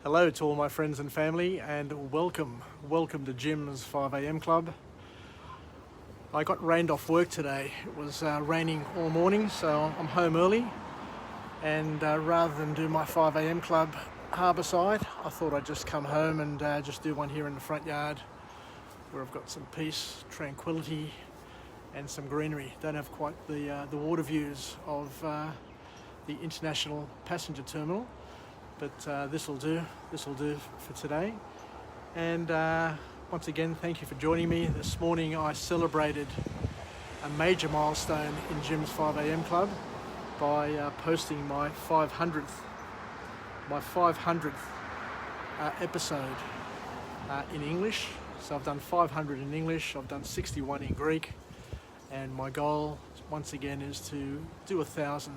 Hello to all my friends and family, and welcome to Jim's 5 a.m. club. I got rained off work today. It was raining all morning, so I'm home early, and rather than do my 5 a.m. club harbourside, I thought I'd just come home and just do one here in the front yard where I've got some peace, tranquility and some greenery. Don't have quite the water views of the international passenger terminal, but this will do for today. And once again, thank you for joining me. This morning I celebrated a major milestone in Jim's 5 a.m. club by posting my 500th episode in English. So I've done 500 in English, I've done 61 in Greek, and my goal once again is to do 1,000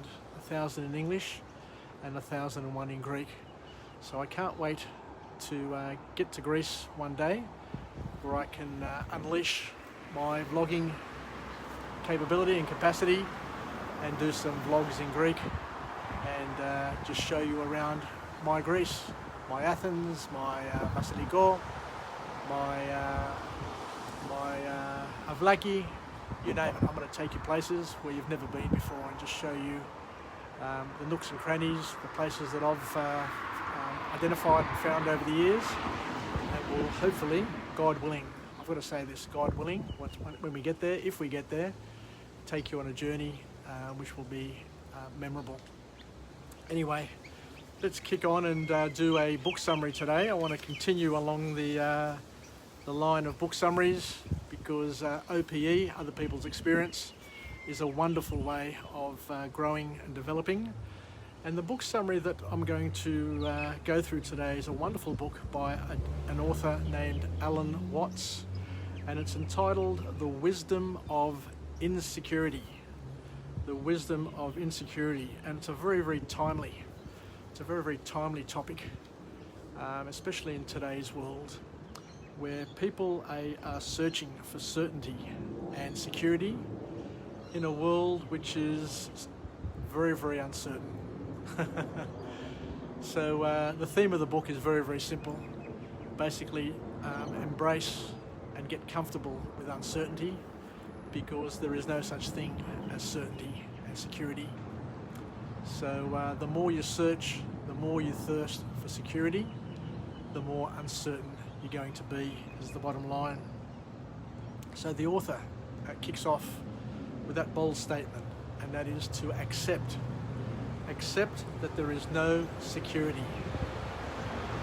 in English and 1,001 in Greek. So I can't wait to get to Greece one day where I can unleash my vlogging capability and capacity and do some vlogs in Greek and just show you around my Greece, my Athens, my Vassiliko, my Avlaki, you name it. I'm going to take you places where you've never been before and just show you the nooks and crannies, the places that I've identified and found over the years, and will hopefully, God willing, I've got to say this, God willing, when we get there, if we get there, take you on a journey which will be memorable. Anyway, let's kick on and do a book summary today. I want to continue along the line of book summaries because OPE, other people's experience, is a wonderful way of growing and developing. And the book summary that I'm going to go through today is a wonderful book by an author named Alan Watts, and it's entitled The Wisdom of Insecurity. The Wisdom of Insecurity, and it's a very timely topic, especially in today's world, where people are searching for certainty and security in a world which is very uncertain. So the theme of the book is very simple. Basically, embrace and get comfortable with uncertainty, because there is no such thing as certainty and security. So the more you search, the more you thirst for security, the more uncertain you're going to be, is the bottom line. So the author kicks off with that bold statement, and that is to accept that there is no security,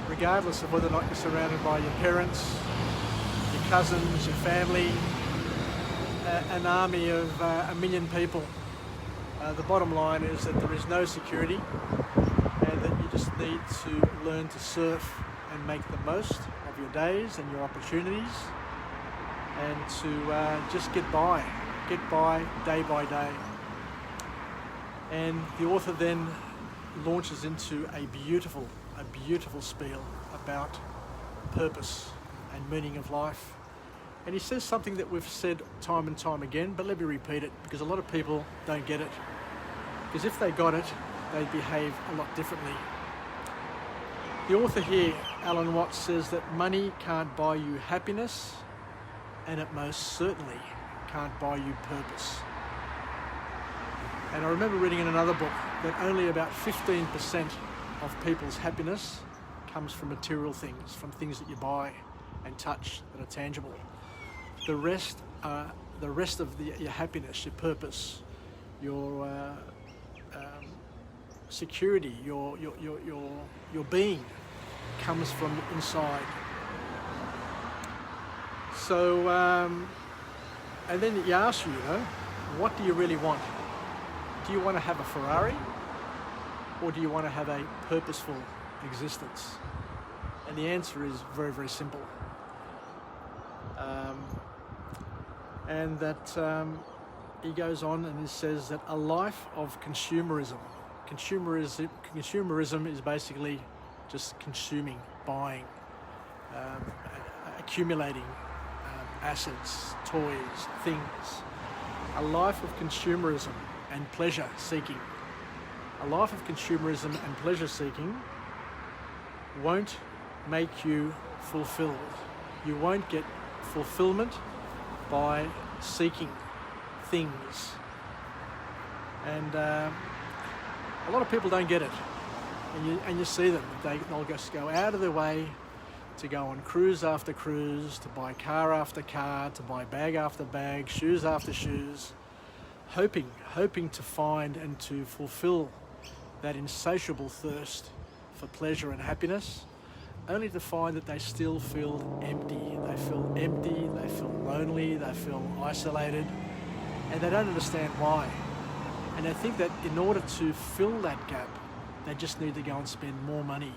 regardless of whether or not you're surrounded by your parents, your cousins, your family, an army of 1 million people. The bottom line is that there is no security, and that you just need to learn to surf and make the most of your days and your opportunities, and to just get by day by day. And the author then launches into a beautiful spiel about purpose and meaning of life. And he says something that we've said time and time again, but let me repeat it, because a lot of people don't get it. Because if they got it, they'd behave a lot differently. The author here, Alan Watts, says that money can't buy you happiness, and it most certainly can't buy you purpose. And I remember reading in another book that only about 15% of people's happiness comes from material things, from things that you buy and touch that are tangible. The rest of your happiness, your purpose, your security, your being, comes from inside. So, and then he asks you, what do you really want? Do you want to have a Ferrari, or do you want to have a purposeful existence? And the answer is very simple. And that he goes on and he says that a life of consumerism is basically just consuming, buying, accumulating assets, toys, things. A life of consumerism and pleasure seeking. A life of consumerism and pleasure seeking won't make you fulfilled. You won't get fulfillment by seeking things. And a lot of people don't get it. And you see them. They'll just go out of their way to go on cruise after cruise, to buy car after car, to buy bag after bag, shoes after shoes, hoping to find and to fulfill that insatiable thirst for pleasure and happiness, only to find that they still feel empty. They feel empty, they feel lonely, they feel isolated, and they don't understand why. And they think that in order to fill that gap, they just need to go and spend more money.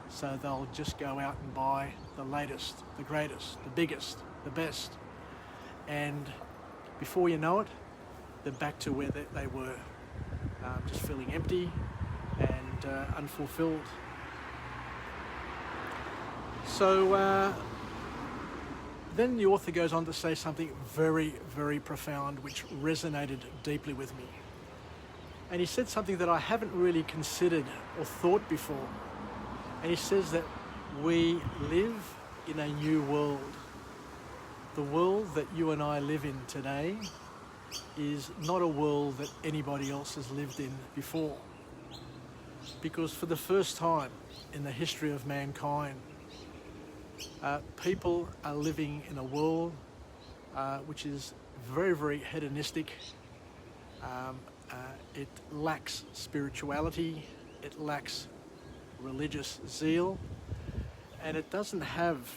So they'll just go out and buy the latest, the greatest, the biggest, the best. And before you know it, they're back to where they were, just feeling empty and unfulfilled. So then the author goes on to say something very, very profound, which resonated deeply with me. And he said something that I haven't really considered or thought before. And he says that we live in a new world. The world that you and I live in today is not a world that anybody else has lived in before. Because for the first time in the history of mankind, people are living in a world which is very, very hedonistic. It lacks spirituality, it lacks religious zeal, and it doesn't have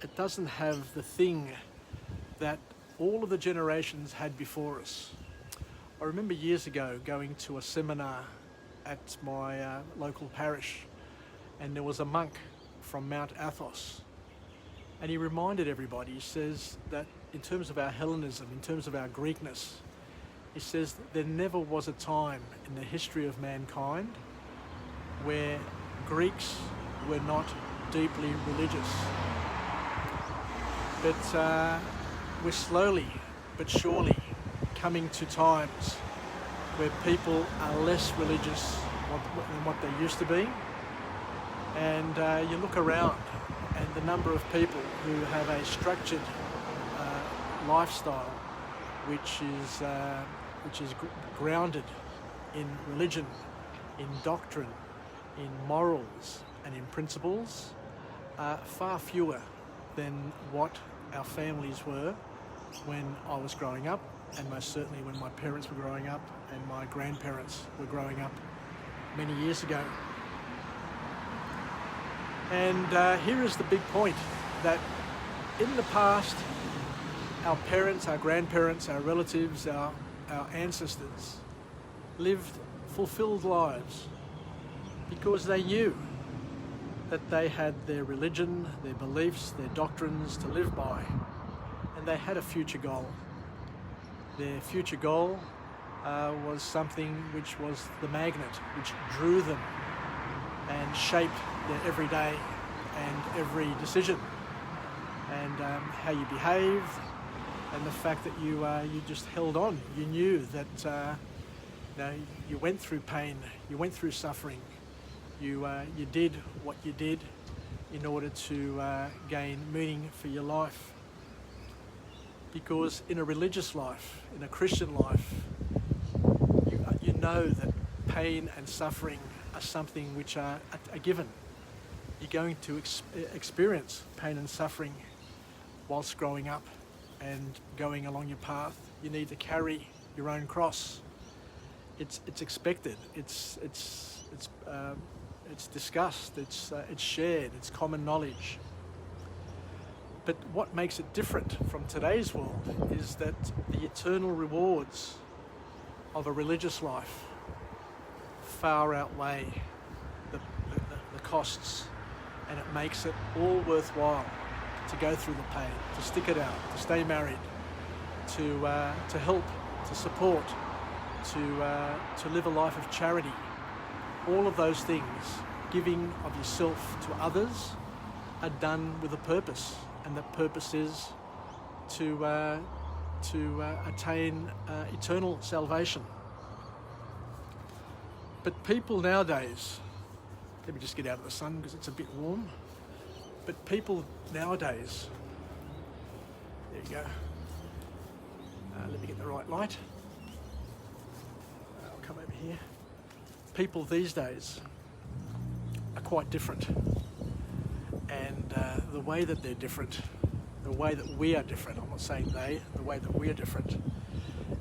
the thing that all of the generations had before us. I remember years ago going to a seminar at my local parish, and there was a monk from Mount Athos, and he reminded everybody, he says that in terms of our Hellenism, in terms of our Greekness, he says that there never was a time in the history of mankind where Greeks were not deeply religious. But we're slowly but surely coming to times where people are less religious than what they used to be. And you look around and the number of people who have a structured lifestyle which is grounded in religion, in doctrine, in morals and in principles, are far fewer than what our families were when I was growing up, and most certainly when my parents were growing up and my grandparents were growing up many years ago. And here is the big point, that in the past, our parents, our grandparents, our relatives, our ancestors lived fulfilled lives because they knew that they had their religion, their beliefs, their doctrines to live by, and they had a future goal. Their future goal was something which was the magnet, which drew them and shaped their everyday and every decision, and how you behaved, and the fact that you just held on. You knew that you went through pain, you went through suffering, you did what you did in order to gain meaning for your life. Because in a religious life, in a Christian life, you know that pain and suffering are something which are a given. You're going to experience pain and suffering whilst growing up and going along your path. You need to carry your own cross. It's expected. It's discussed. It's shared. It's common knowledge. But what makes it different from today's world is that the eternal rewards of a religious life far outweigh the costs, and it makes it all worthwhile to go through the pain, to stick it out, to stay married, to help, to support, to live a life of charity. All of those things, giving of yourself to others, are done with a purpose, and that purpose is to attain eternal salvation. But people nowadays Let me just get out of the sun because it's a bit warm. But people nowadays, there you go. Let me get the right light. I'll come over here. People these days are quite different. And the way that they're different, the way that we are different, I'm not saying they, the way that we are different,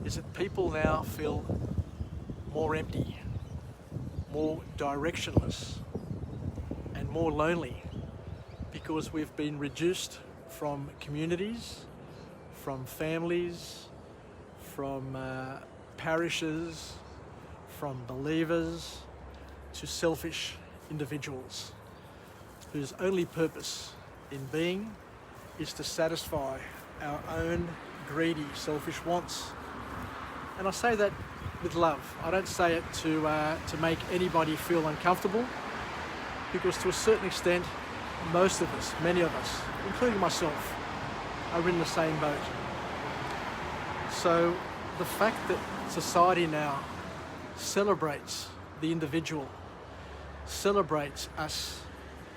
is that people now feel more empty, more directionless, and more lonely because we've been reduced from communities, from families, from parishes, from believers, to selfish individuals whose only purpose in being is to satisfy our own greedy, selfish wants. And I say that with love. I don't say it to make anybody feel uncomfortable, because to a certain extent, most of us, many of us, including myself, are in the same boat. So the fact that society now celebrates the individual, celebrates us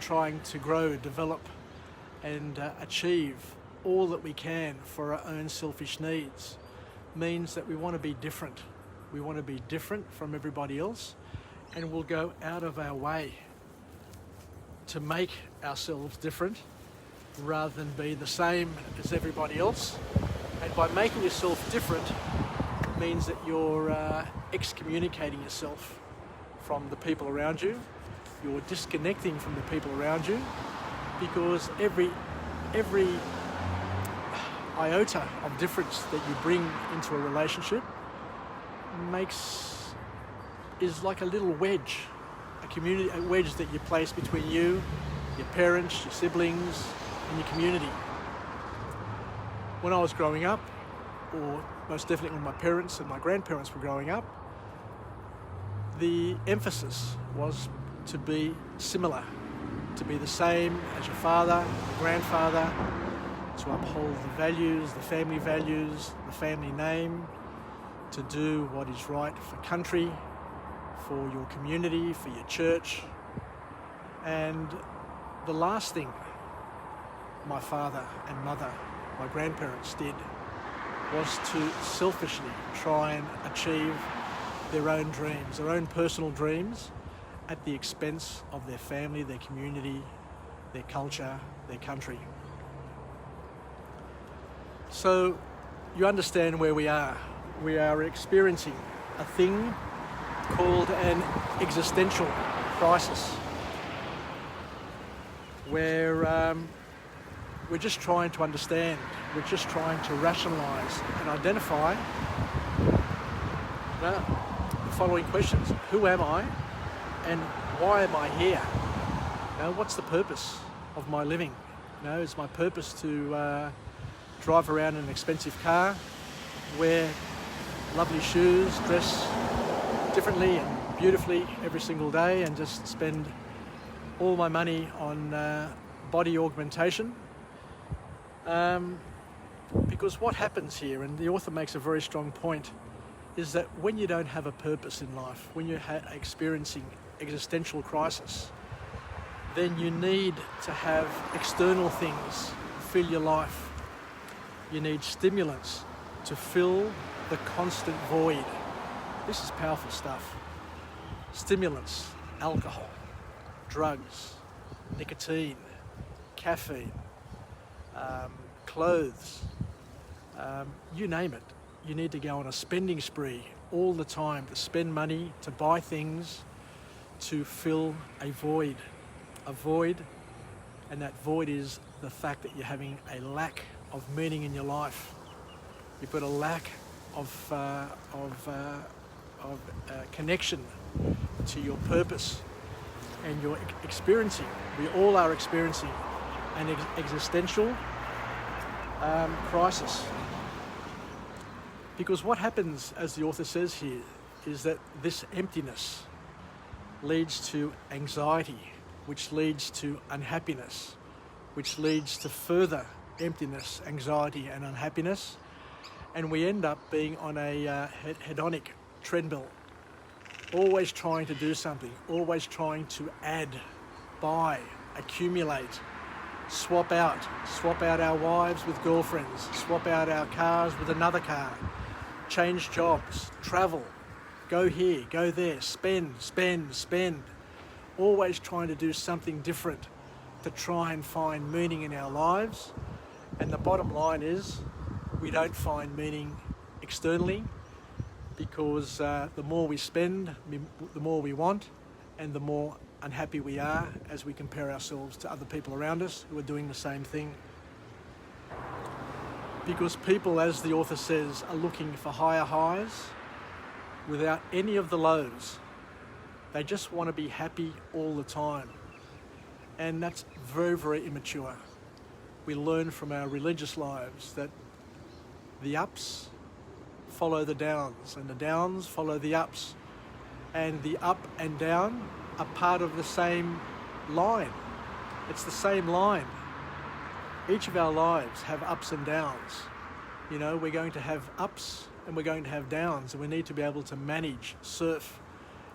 trying to grow, develop, and achieve all that we can for our own selfish needs, means that we want to be different. We want to be different from everybody else, and we'll go out of our way to make ourselves different rather than be the same as everybody else. And by making yourself different means that you're excommunicating yourself from the people around you. You're disconnecting from the people around you, because every iota of difference that you bring into a relationship is like a little wedge, a wedge that you place between you, your parents, your siblings, and your community. When I was growing up, or most definitely when my parents and my grandparents were growing up, the emphasis was to be similar, to be the same as your father, your grandfather, to uphold the values, the family name, to do what is right for country, for your community, for your church. And the last thing my father and mother, my grandparents, did was to selfishly try and achieve their own dreams, their own personal dreams, at the expense of their family, their community, their culture, their country. So you understand where we are. We are experiencing a thing called an existential crisis, where we're just trying to understand, we're just trying to rationalise and identify the following questions. Who am I? And why am I here? What's the purpose of my living? Is my purpose to drive around in an expensive car, wear lovely shoes, dress differently and beautifully every single day, and just spend all my money on body augmentation? Because what happens here, and the author makes a very strong point, is that when you don't have a purpose in life, when you're experiencing existential crisis, then you need to have external things fill your life. You need stimulants to fill the constant void. This is powerful stuff. Stimulants, alcohol, drugs, nicotine, caffeine, clothes, you name it. You need to go on a spending spree all the time, to spend money, to buy things, to fill a void, and that void is the fact that you're having a lack of meaning in your life. You've got a lack of connection to your purpose, and you're experiencing, we all are experiencing, an existential crisis. Because what happens, as the author says here, is that this emptiness leads to anxiety, which leads to unhappiness, which leads to further emptiness, anxiety and unhappiness, and we end up being on a hedonic treadmill, always trying to do something, always trying to add, buy, accumulate, swap out our wives with girlfriends, swap out our cars with another car, change jobs, travel, go here, go there, spend, always trying to do something different to try and find meaning in our lives. And the bottom line is we don't find meaning externally, because the more we spend, the more we want, and the more unhappy we are as we compare ourselves to other people around us who are doing the same thing. Because people, as the author says, are looking for higher highs without any of the lows. They just want to be happy all the time. And that's very, very immature. We learn from our religious lives that the ups follow the downs, and the downs follow the ups, and the up and down are part of the same line. It's the same line. Each of our lives have ups and downs. You know, we're going to have ups and we're going to have downs, and we need to be able to manage, surf,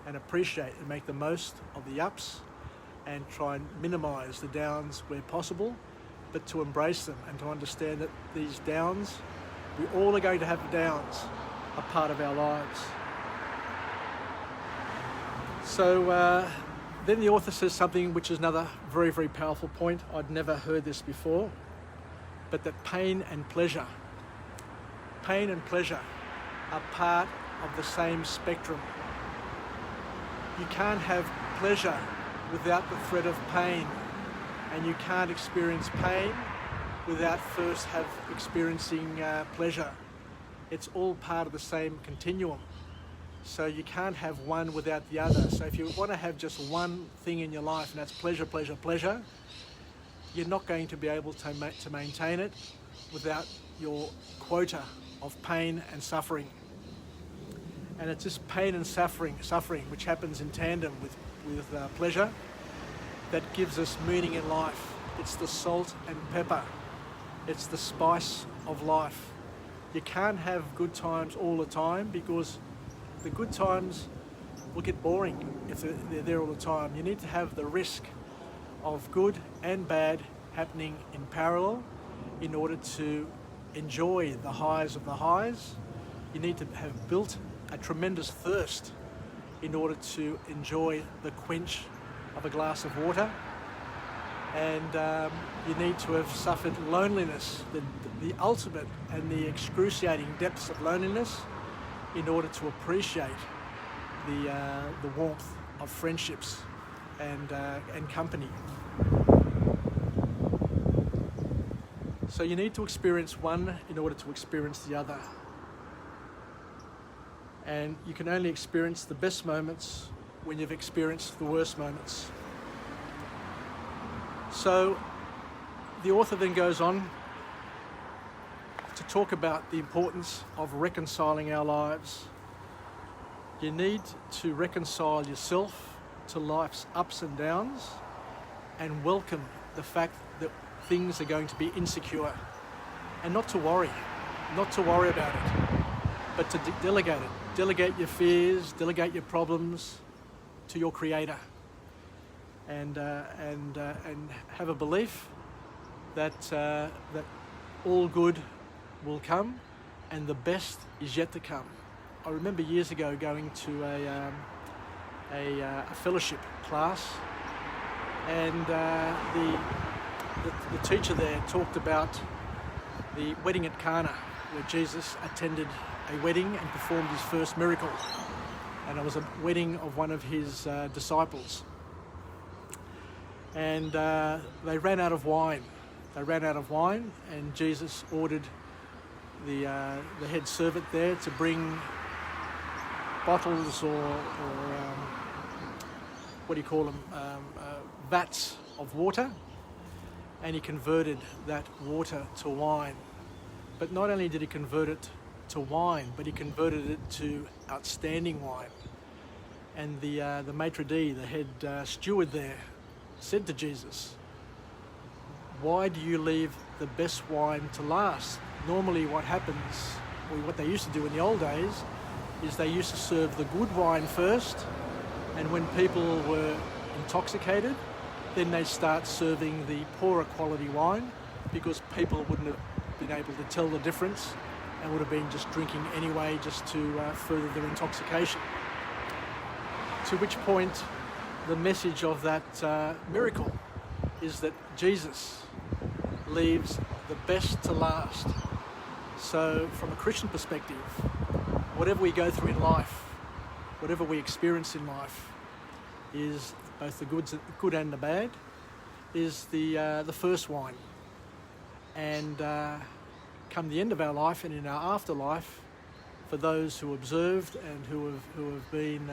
and appreciate and make the most of the ups and try and minimize the downs where possible, but to embrace them and to understand that these downs, we all are going to have downs, a part of our lives. So then the author says something which is another very, very powerful point. I'd never heard this before, but that pain and pleasure are part of the same spectrum. You can't have pleasure without the threat of pain, and you can't experience pain without first experiencing pleasure. It's all part of the same continuum. So you can't have one without the other. So if you want to have just one thing in your life, and that's pleasure, you're not going to be able to maintain it without your quota of pain and suffering. And it's this pain and suffering which happens in tandem with pleasure that gives us meaning in life. It's the salt and pepper. It's the spice of life. You can't have good times all the time, because the good times will get boring if they're there all the time. You need to have the risk of good and bad happening in parallel in order to enjoy the highs of the highs. You need to have built a tremendous thirst in order to enjoy the quench of a glass of water. And you need to have suffered loneliness, the ultimate and the excruciating depths of loneliness, in order to appreciate the warmth of friendships and company. So you need to experience one in order to experience the other. And you can only experience the best moments when you've experienced the worst moments. So the author then goes on to talk about the importance of reconciling our lives. You need to reconcile yourself to life's ups and downs, and welcome the fact that things are going to be insecure, and not to worry about it, but to delegate it. Delegate your fears, delegate your problems to your Creator, and have a belief that all good will come, and the best is yet to come. I remember years ago going to a fellowship class, and the teacher there talked about the wedding at Cana, where Jesus attended a wedding and performed his first miracle, and it was a wedding of one of his disciples. And they ran out of wine. And Jesus ordered the head servant there to bring bottles or what do you call them, vats of water, and he converted that water to wine. But not only did he convert it to wine, but he converted it to outstanding wine. And the maitre d', the head steward there, said to Jesus, "Why do you leave the best wine to last?" Normally what happens, or what they used to do in the old days, is they used to serve the good wine first, and when people were intoxicated, then they start serving the poorer quality wine, because people wouldn't have been able to tell the difference and would have been just drinking anyway, just to further their intoxication. To which point the message of that miracle is that Jesus leaves the best to last. So from a Christian perspective, whatever we go through in life, whatever we experience in life, is both the good and the bad, is the first wine. And come the end of our life and in our afterlife, for those who observed and who have been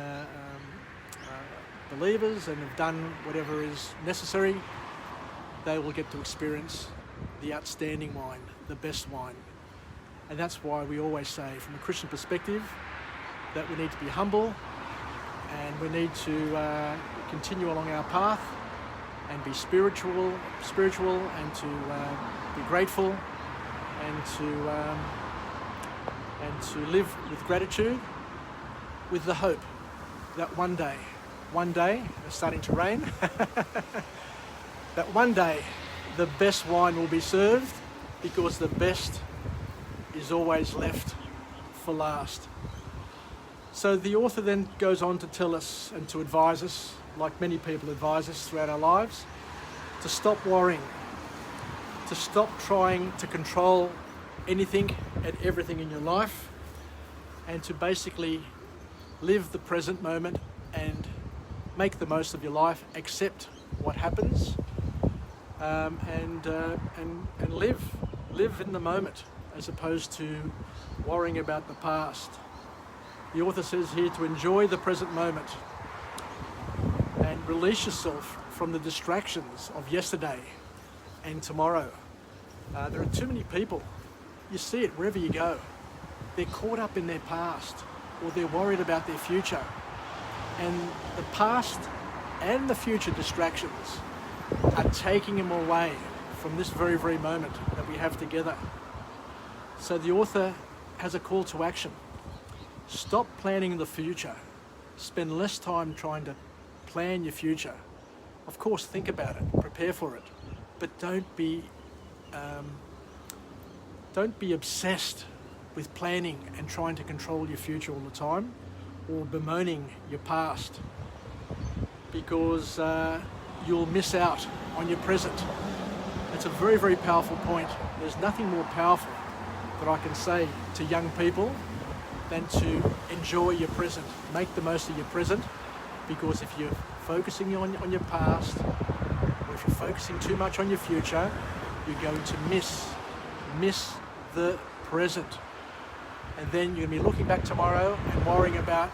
believers and have done whatever is necessary, they will get to experience the outstanding wine, the best wine. And that's why we always say, from a Christian perspective, that we need to be humble, and we need to continue along our path and be spiritual, and to be grateful, and to live with gratitude, with the hope that one day, it's starting to rain, that one day the best wine will be served, because the best is always left for last. So the author then goes on to tell us and to advise us, like many people advise us throughout our lives, to stop worrying, to stop trying to control anything and everything in your life, and to basically live the present moment and make the most of your life, accept what happens, and live in the moment, as opposed to worrying about the past. The author says here to enjoy the present moment and release yourself from the distractions of yesterday and tomorrow. There are too many people, you see it wherever you go, they're caught up in their past, or they're worried about their future. And the past and the future distractions are taking them away from this very, very moment that we have together. So the author has a call to action. Stop planning the future. Spend less time trying to plan your future. Of course, think about it, prepare for it, but don't be obsessed with planning and trying to control your future all the time, or bemoaning your past, because you'll miss out on your present. It's a very, very powerful point. There's nothing more powerful that I can say to young people than to enjoy your present. Make the most of your present, because if you're focusing on your past, or if you're focusing too much on your future, you're going to miss the present. And then you're going to be looking back tomorrow and worrying about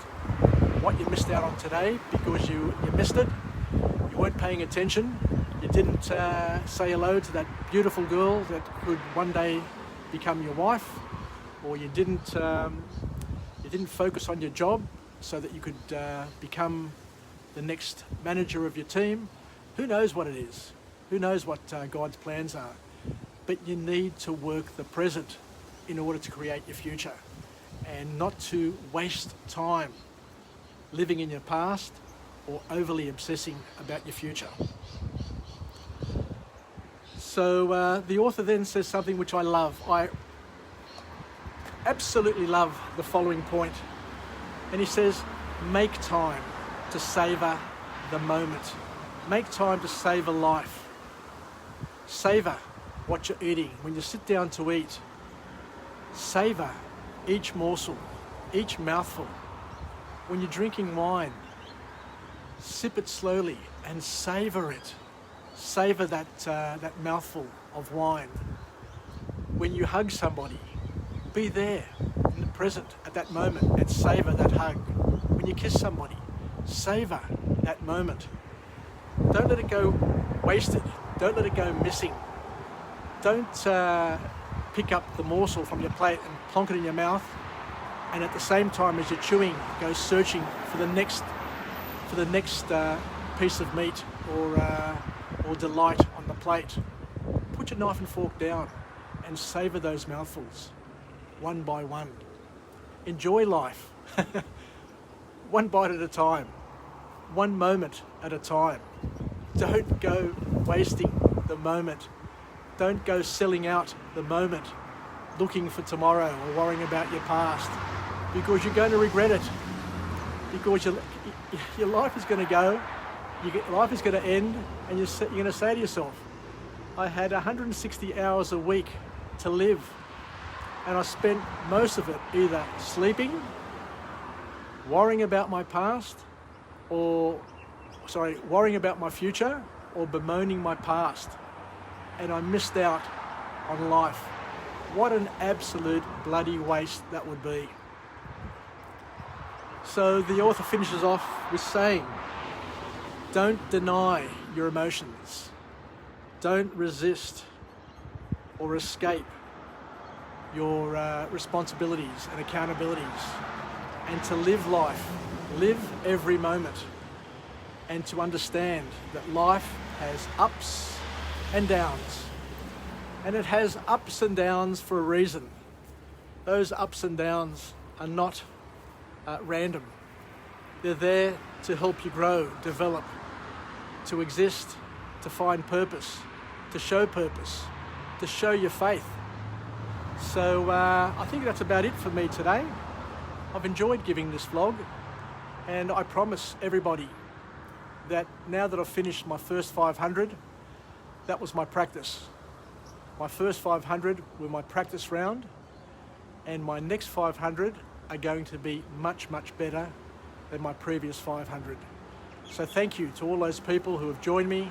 what you missed out on today, because you missed it. You weren't paying attention. You didn't say hello to that beautiful girl that could one day become your wife, or you didn't focus on your job so that you could become the next manager of your team. Who knows what it is? Who knows what God's plans are? But you need to work the present in order to create your future, and not to waste time living in your past or overly obsessing about your future. So the author then says something which I love. I absolutely love the following point. And he says, make time to savor the moment. Make time to savor life. Savor what you're eating. When you sit down to eat, savor each morsel, each mouthful. When you're drinking wine, sip it slowly and savor it. Savor that mouthful of wine. When you hug somebody, be there in the present at that moment and savor that hug. When you kiss somebody, savor that moment. Don't let it go wasted. Don't let it go missing. Don't pick up the morsel from your plate and plonk it in your mouth, and at the same time as you're chewing, go searching for the next piece of meat or delight on the plate. Put your knife and fork down and savor those mouthfuls one by one. Enjoy life. One bite at a time, one moment at a time. Don't go wasting the moment. Don't go selling out the moment, looking for tomorrow or worrying about your past, because you're going to regret it. Because your life is going to go, life is going to end, and you're going to say to yourself, I had 160 hours a week to live, and I spent most of it either sleeping, worrying about my past, worrying about my future, or bemoaning my past, and I missed out on life. What an absolute bloody waste that would be. So the author finishes off with saying, don't deny your emotions. Don't resist or escape your responsibilities and accountabilities. And to live life, live every moment. And to understand that life has ups and downs. And it has ups and downs for a reason. Those ups and downs are not random. They're there to help you grow, develop, to exist, to find purpose, to show your faith. So I think that's about it for me today. I've enjoyed giving this vlog, and I promise everybody that now that I've finished my first 500, that was my practice. My first 500 were my practice round, and my next 500 are going to be much, much better than my previous 500. So thank you to all those people who have joined me.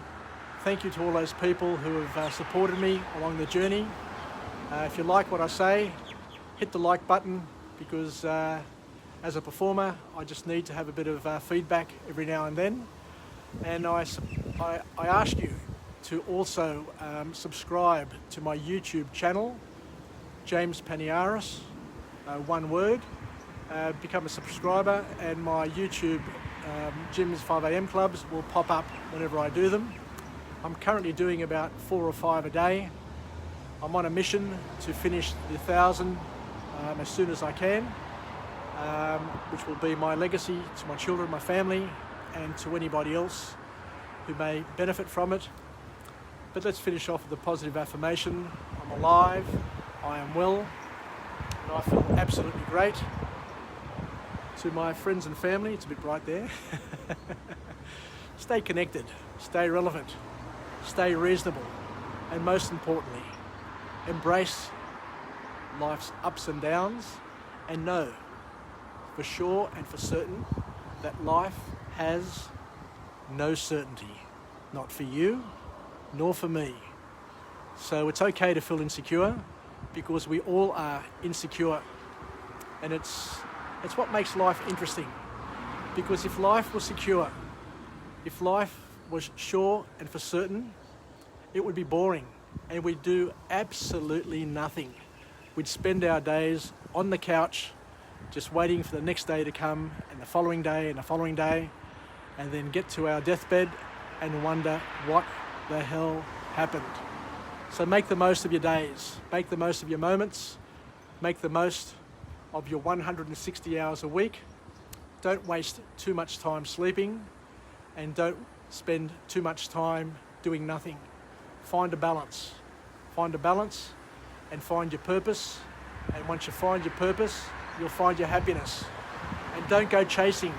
Thank you to all those people who have supported me along the journey. If you like what I say, hit the like button, because as a performer, I just need to have a bit of feedback every now and then. And I ask you to also subscribe to my YouTube channel, James Paniaris, one word. Become a subscriber, and my YouTube Jim's 5am clubs will pop up whenever I do them. I'm currently doing about 4 or 5 a day. I'm on a mission to finish the 1,000 as soon as I can, which will be my legacy to my children, my family, and to anybody else who may benefit from it. But let's finish off with a positive affirmation. I'm alive, I am well, and I feel absolutely great. To my friends and family, it's a bit bright there. Stay connected, stay relevant, stay reasonable, and most importantly, embrace life's ups and downs, and know for sure and for certain that life has no certainty, not for you, nor for me. So it's okay to feel insecure, because we all are insecure, and it's what makes life interesting. Because if life was secure, if life was sure and for certain, it would be boring, and we'd do absolutely nothing. We'd spend our days on the couch just waiting for the next day to come, and the following day, and the following day, and then get to our deathbed and wonder what the hell happened. So make the most of your days, make the most of your moments, make the most of your 160 hours a week. Don't waste too much time sleeping, and don't spend too much time doing nothing. Find a balance. Find a balance and find your purpose. And once you find your purpose, you'll find your happiness. And don't go chasing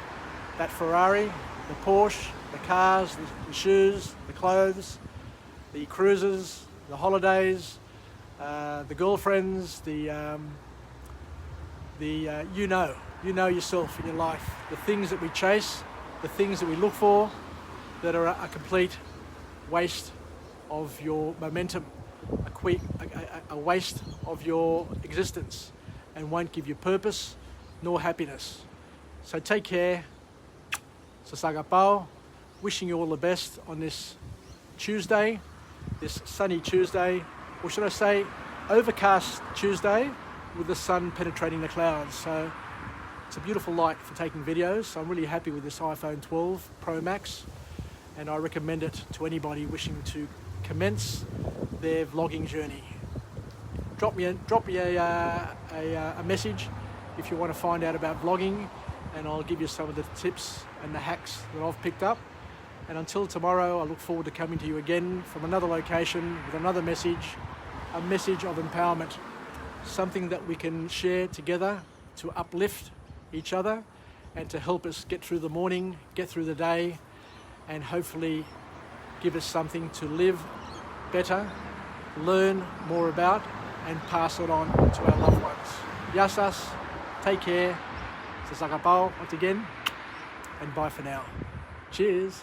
that Ferrari, the Porsche, the cars, the shoes, the clothes, the cruises, the holidays, the girlfriends, you know yourself in your life. The things that we chase, the things that we look for, that are a complete waste of your momentum, a waste of your existence, and won't give you purpose nor happiness. So take care. Sasagapao. Wishing you all the best on this Tuesday, this sunny Tuesday, or should I say overcast Tuesday, with the sun penetrating the clouds. So it's a beautiful light for taking videos. So I'm really happy with this iPhone 12 Pro Max, and I recommend it to anybody wishing to commence their vlogging journey. Drop me a message if you want to find out about vlogging, and I'll give you some of the tips and the hacks that I've picked up. And until tomorrow, I look forward to coming to you again from another location with another message, a message of empowerment, something that we can share together to uplift each other and to help us get through the morning, get through the day, and hopefully give us something to live better, learn more about, and pass it on to our loved ones. Yasas, take care, sa sakapao once again, and bye for now. Cheers.